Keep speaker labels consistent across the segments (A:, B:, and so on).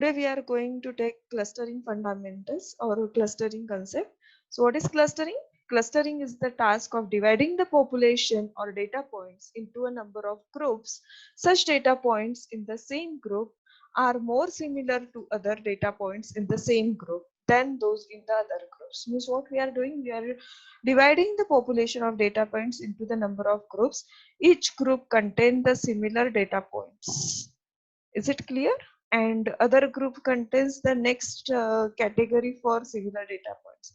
A: Today we are going to take clustering fundamentals or clustering concept. So what is clustering? Clustering is the task of dividing the population or data points into a number of groups. Such data points in the same group are more similar to other data points in the same group than those in the other groups. Means what we are doing, we are dividing the population of data points into the number of groups. Each group contains the similar data points. Is it clear? And other group contains the next category for similar data points.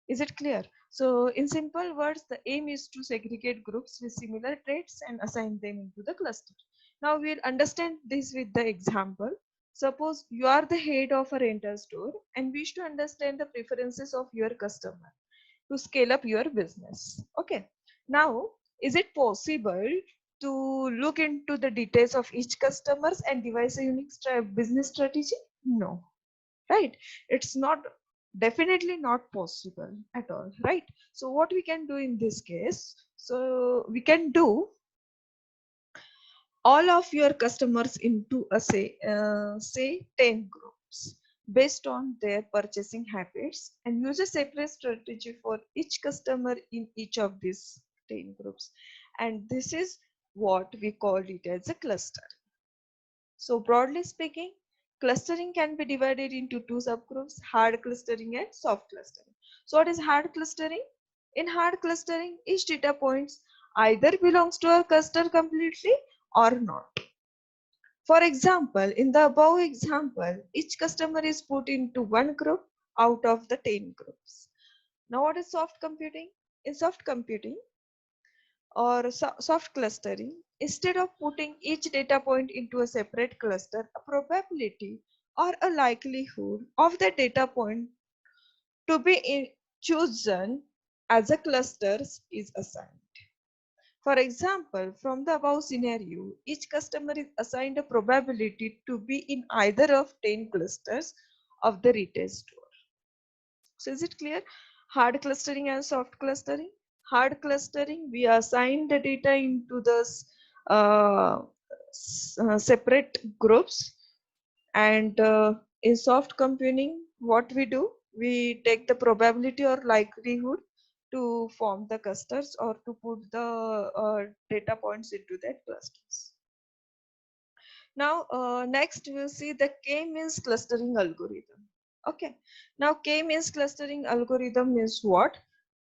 A: Is it clear? So in simple words, the aim is to segregate groups with similar traits and assign them into the cluster. Now we'll understand this with the example. Suppose you are the head of a rental store and wish to understand the preferences of your customer to scale up your business. Okay. Now, is it possible to look into the details of each customers and devise a unique business strategy? No, right? It's not, definitely not possible at all, right? So what we can do in this case, so we can do all of your customers into a say 10 groups based on their purchasing habits and use a separate strategy for each customer in each of these 10 groups, and this is what we call it as a cluster. So broadly speaking, clustering can be divided into two subgroups: hard clustering and soft clustering. So what is hard clustering? In hard clustering, each data points either belongs to a cluster completely or not. For example, in the above example, each customer is put into one group out of the 10 groups. Now what is soft computing? In soft computing or soft clustering, instead of putting each data point into a separate cluster, a probability or a likelihood of the data point to be chosen as a cluster is assigned. For example, from the above scenario, each customer is assigned a probability to be in either of 10 clusters of the retail store. So is it clear? Hard clustering and soft clustering. Hard clustering, we assign the data into the uh, separate groups, and in soft computing, what we do, we take the probability or likelihood to form the clusters or to put the data points into that clusters. Now, next we'll see the K-means clustering algorithm. Okay. Now, K-means clustering algorithm means what?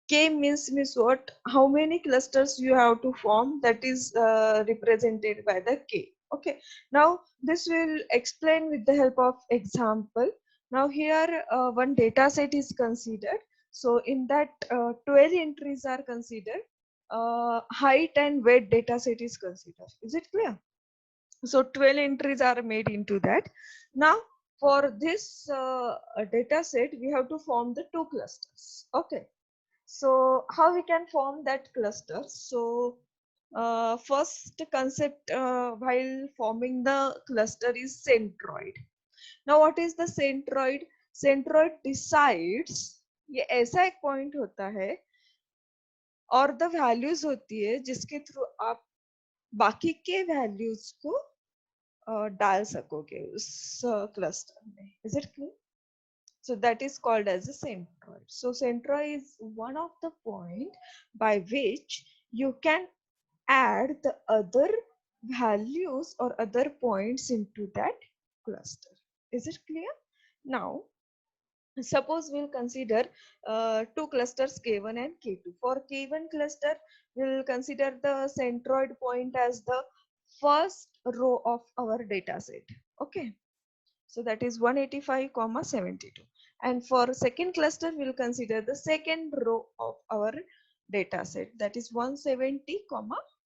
A: K means what? How many clusters you have to form, that is represented by the K. Okay. Now, this will explain with the help of example. Now, here one data set is considered. So, in that 12 entries are considered. Height and weight data set is considered. Is it clear? So 12 entries are made into that. Now for this data set, we have to form the two clusters. Okay. So how we can form that cluster? So first concept while forming the cluster is centroid. Now what is the centroid? Centroid decides, ये ऐसा एक point होता है और the values होती है जिसके through आप बाकी के वैल्यूज को डाल सकोगे उस क्लस्टर में. Is it clear? So that is called as a centroid. So centroid is one of the point by which you can add the other values or other points into that cluster. Is it clear? Now suppose we'll consider two clusters K1 and K2. For K1 cluster, we'll consider the centroid point as the first row of our data set. Okay. So that is 185, 72. And for second cluster, we'll consider the second row of our data set, that is 170,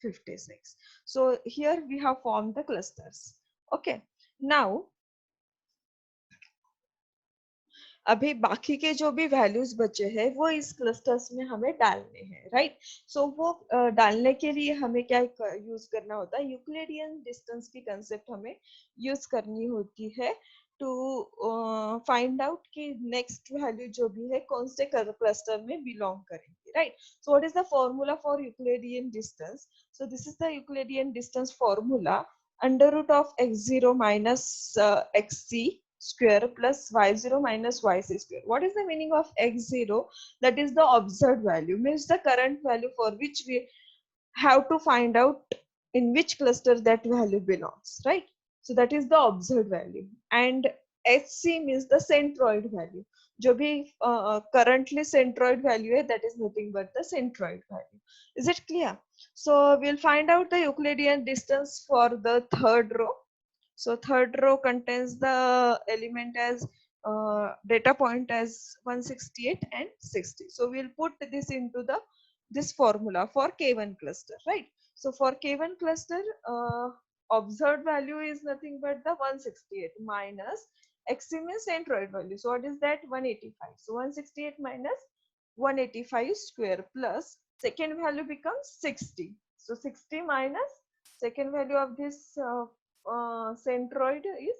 A: 56. So here we have formed the clusters. Okay. Now अभी बाकी के जो भी values बचे हैं वो इस clusters में हमें डालने हैं, राइट? सो वो डालने के लिए हमें क्या यूज करना होता है? यूक्लिडियन डिस्टेंस की कंसेप्ट हमें यूज करनी होती है टू फाइंड आउट कि नेक्स्ट वैल्यू जो भी है कौन से क्लस्टर में बिलोंग करेंगे, right? So what is the formula for Euclidean distance? So this is the Euclidean distance formula, under root of x0 minus xc square plus y0 minus yc square. What is the meaning of x0? That is the observed value, means the current value for which we have to find out in which cluster that value belongs, right? So that is the observed value. And HC means the centroid value. जो भी currently centroid value है, that is nothing but the centroid value. Is it clear? So we'll find out the Euclidean distance for the third row. So third row contains the element as data point as 168 and 60. So we'll put this into the this formula for K1 cluster, right? So for K1 cluster, observed value is nothing but the 168 minus XC means centroid value. So what is that? 185. So 168 minus 185 square plus second value becomes 60. So 60 minus second value of this centroid is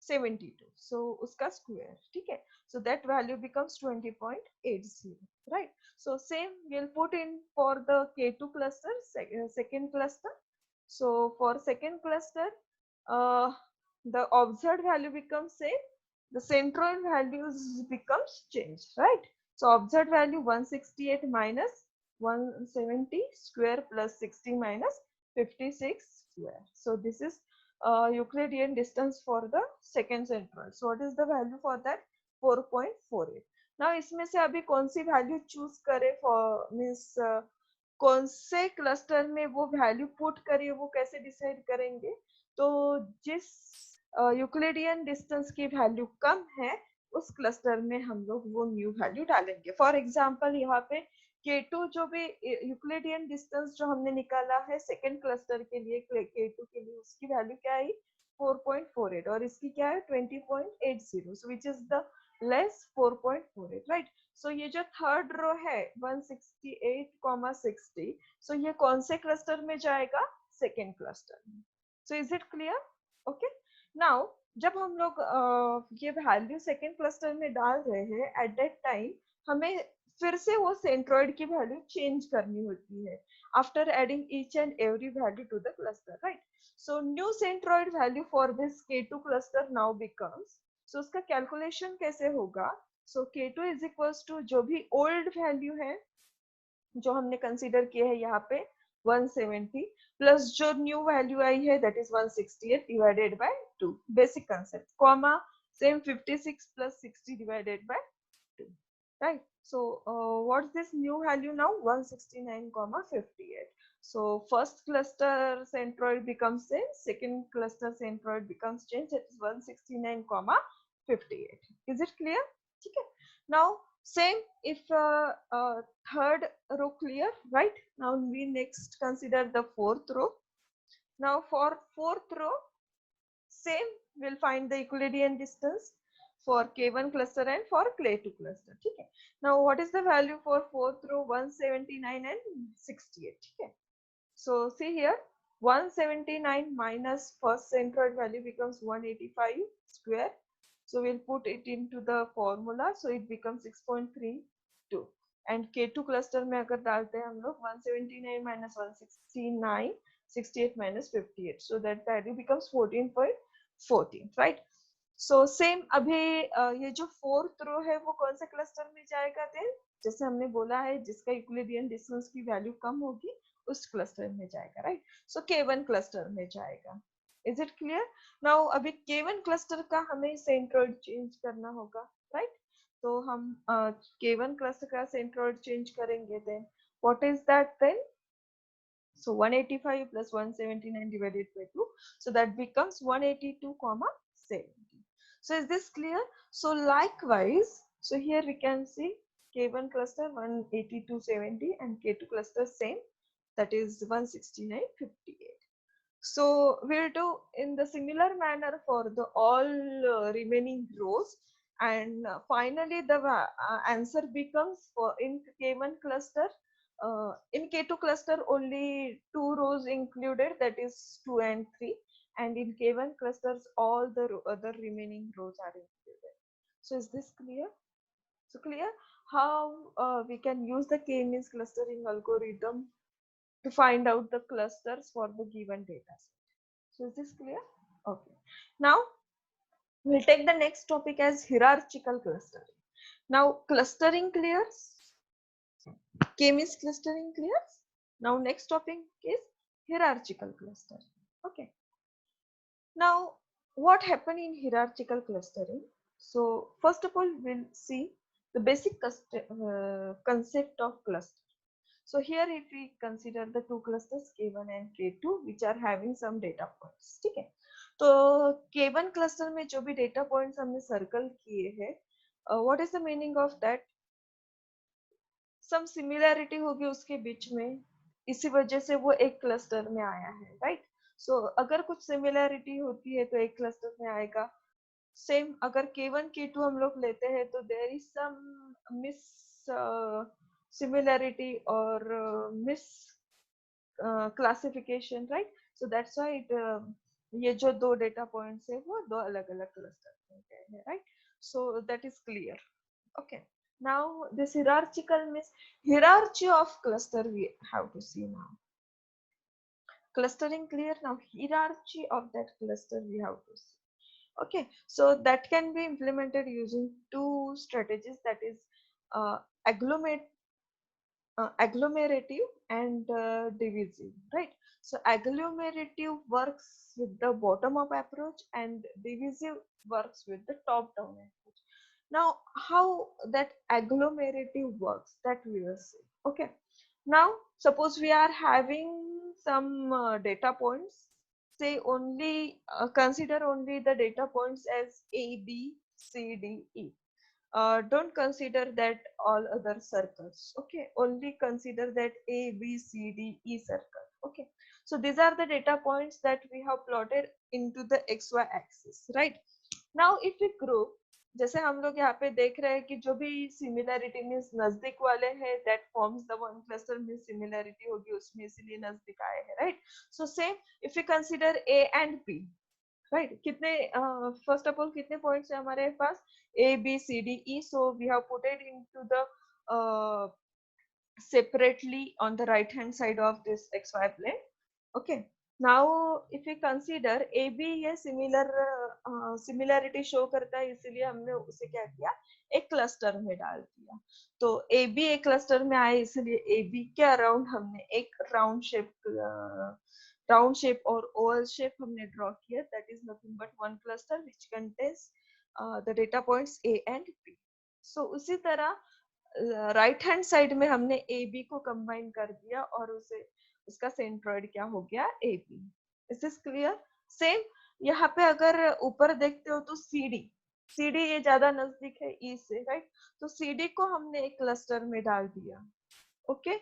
A: 72. So uska square, okay? So that value becomes 20.80, right? So same we'll put in for the K2 cluster, second cluster. So for second cluster, the observed value becomes same, the centroid values becomes changed, right? So observed value 168 minus 170 square plus 60 minus 56 square. So this is Euclidean distance for the second centroid. So what is the value for that? 4.48. Now इसमें से अभी कौन सी value choose करें for means कौन से cluster में वो value put करिए, वो कैसे डिसाइड करेंगे? तो जिस यूक्लिडियन डिस्टेंस की वैल्यू कम है उस क्लस्टर में हम लोग वो न्यू वैल्यू डालेंगे. फॉर एग्जांपल यहाँ पे K2 जो भी यूक्लिडियन डिस्टेंस जो हमने निकाला है सेकंड क्लस्टर के लिए K2 के लिए, उसकी वैल्यू क्या आई? 4.48 और इसकी क्या है? 20.80. so which is the less 4.48, right? So ये जो थर्ड रो है 168,60, सो ये कौन से क्लस्टर में जाएगा? सेकेंड क्लस्टर में. So is it clear? Okay. Now जब हम लोग ये वैल्यू सेकेंड क्लस्टर में डाल रहे हैं, एट दैट टाइम हमें फिर से वो सेंट्रोइड की वैल्यू चेंज करनी होती है after adding each and every value to the cluster, right? So new centroid value for this K2 cluster now becomes, so उसका कैलकुलेशन कैसे होगा? सो K2 इज इक्वल्स टू जो भी ओल्ड वैल्यू है जो हमने कंसीडर किया है यहाँ पे 170 प्लस जो न्यू वैल्यू आई है that is 168 divided by 2, basic concept, comma same 56 plus 60 divided by 2, right? So what's this new value now? 169,58. So first cluster centroid becomes same, second cluster centroid becomes changed, that is 169,58. Is it clear? Okay. Now same if third row clear, right? Now we next consider the fourth row. Now for fourth row, same, we'll find the Euclidean distance for K1 cluster and for K2 cluster. Okay. Now what is the value for fourth row? 179 and 68. Okay. So see here, 179 minus first centroid value becomes 185 square. So we'll put it into the formula. So it becomes 6.32. And K2 cluster में अगर डालते हैं हम लोग 179 minus 169, 68 minus 58. So that value becomes 14.14, right? So same अभी ये जो fourth row है वो कौन से cluster में जाएगा? then जैसे हमने बोला है जिसका यूक्लिडियन डिस्टेंस की वैल्यू कम होगी उस क्लस्टर में जाएगा, राइट? सो K1 क्लस्टर में जाएगा. Is it clear? नाउ अभी K1 क्लस्टर का हमें सेंट्रोइड चेंज करना होगा, राइट? तो हम K1 क्लस्टर का सेंट्रोइड चेंज करेंगे. Then what is that then? So 185 plus 179 divided by 2, so that becomes 182,70. So is this clear? So likewise, so here we can see K1 cluster 182.70 and K2 cluster same, that is 169.58. So we'll do in the similar manner for the all remaining rows, and finally the answer becomes for in K1 cluster, in K2 cluster only 2 rows included, that is 2 and 3, and in K1 clusters all the other remaining rows are included. So is this clear? So clear how we can use the K-means clustering algorithm to find out the clusters for the given data set. So is this clear? Okay. Now we'll take the next topic as hierarchical clustering. Now clustering clears. K means clustering clears. Now next topic is hierarchical clustering. Okay. Now what happen in hierarchical clustering? So first of all, we'll see the basic concept of cluster. So here if we consider the two clusters K1 and K2 which are having some data points, ठीक है? तो K1 cluster में जो भी data points हमने circle किए हैं, what is the meaning of that? Some similarity होगी उसके बीच में, इसी वजह से वो एक cluster में आया है, right? So अगर कुछ similarity होती है तो एक cluster में आएगा. Same अगर K1 K2 हम लोग लेते हैं तो there is some miss similarity or miss classification, right? So that's why ये जो दो data points है वो दो अलग-अलग cluster में गए हैं, right? So that is clear. Okay. Now this hierarchical means hierarchy of cluster we have to see now. Clustering clear now. Hierarchy of that cluster we have to see. Okay, so that can be implemented using two strategies, that is uh, agglomerate agglomerative and divisive, right? So agglomerative works with the bottom up approach and divisive works with the top down approach. Now how that agglomerative works, that we will see. Okay, now suppose we are having some data points, say only consider only the data points as A, B, C, D, E. Don't consider that all other circles. Okay, only consider that A, B, C, D, E circle. Okay, so these are the data points that we have plotted into the XY axis, right? Now if we group, जैसे हम लोग यहाँ पे देख रहे हैं कि जो भी सिमिलैरिटी मीन्स नजदीक वाले हैं, that forms the one cluster means similarity होगी उसमें, इसीलिए नजदीक आए हैं, right? So same if you consider A and B, right? कितने फर्स्ट ऑफ ऑल कितने पॉइंट्स है हमारे पास? A B C D E. So we have put it into the separately on the right hand side of this xy plane. Okay, now if we consider AB ये similarity show करता है, इसीलिए हमने उसे क्या किया, एक क्लस्टर में डाल दिया. तो AB एक क्लस्टर में आए, इसलिए AB के अराउंड हमने एक राउंड शेप और ओवल शेप हमने ड्रॉ किया. That is nothing but one cluster which contains the data points A and B. सो उसी तरह राइट हैंड साइड में हमने ए बी को कंबाइन कर दिया और उसे उसका सेंट्रॉइड क्या हो गया, A B. Is this clear? Same यहाँ पे अगर ऊपर देखते हो तो सी डी ये ज्यादा नजदीक है ई से, राइट? तो सी डी को हमने एक क्लस्टर में डाल दिया. ओके,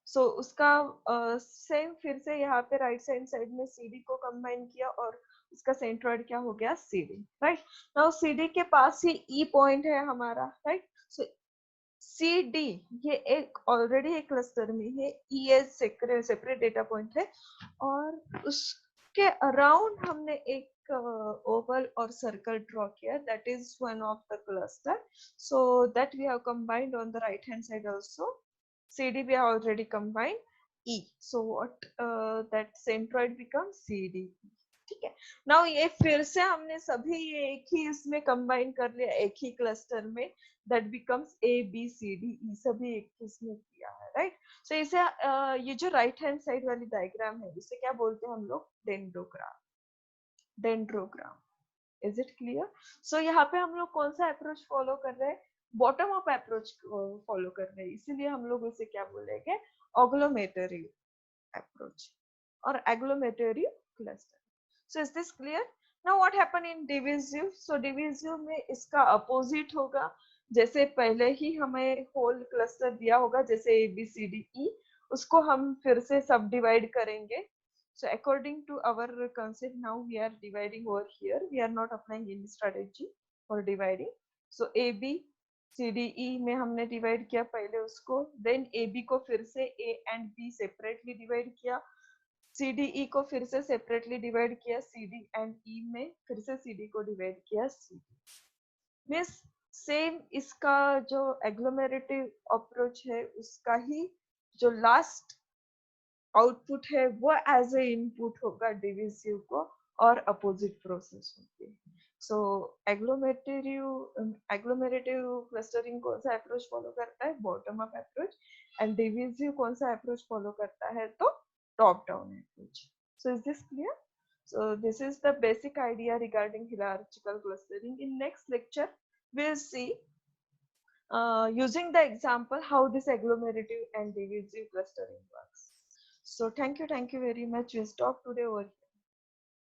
A: सो उसका सेम फिर से यहाँ पे राइट साइड में सी डी को कंबाइन किया और उसका सेंट्रॉइड क्या हो गया, C D, right? Now C D के पास ही ई पॉइंट है हमारा, राइट? सो सी डी ये एक ऑलरेडी एक क्लस्टर में है, E S separate data point है और उसके अराउंड हमने एक ओवल और सर्कल ड्रॉ किया. That is one of the cluster. So that we have combined on the right hand side also. CD we have already combined E. So what that centroid becomes CD. ठीक है. Now ये फिर से हमने सभी ये एक ही इसमें कंबाइन कर लिया, एक ही क्लस्टर में. That becomes A B C D E, सभी एक इसमें किया है, राइट? सो इसे ये जो राइट हैंड साइड वाली डायग्राम है इसे क्या बोलते हैं हम लोग, dendrogram. Is it clear? So यहाँ पे हम लोग कौन सा अप्रोच फॉलो कर रहे हैं, बॉटम अप अप्रोच फॉलो कर रहे हैं, इसीलिए हम लोग उसे क्या बोलेंगे, ऑग्लोमेटरी अप्रोच और agglomerative cluster. So is this clear? Now what happen in divisive? So divisive में इसका अपोजिट होगा. जैसे पहले ही हमें होल क्लस्टर दिया होगा, जैसे ए बी सी डी ई, उसको हम फिर से सब डिवाइड करेंगे. So according to our concept, now we are dividing over here. We are not applying any strategy for dividing. So AB, CD, E में हमने divide किया पहले उसको, then AB को फिर से A and B separately divide किया, CDE को फिर से separately divide किया, CD and E में फिर से CD को divide किया, CD. Means same इसका जो agglomerative approach है उसका ही जो last आउटपुट है वो एज ए इनपुट होगा डिविजिव को, और अपोजिट प्रोसेस होगी. सो एग्लोमेरेटिव क्लस्टरिंग कौन सा अप्रोच फॉलो करता है? Bottom up approach. And divisive कौन सा अप्रोच फॉलो करता है? तो top down approach. So is this clear? So this is the basic idea regarding hierarchical clustering. In next lecture, we'll see using the example how this agglomerative and divisive clustering works. So thank you very much. We'll stop today over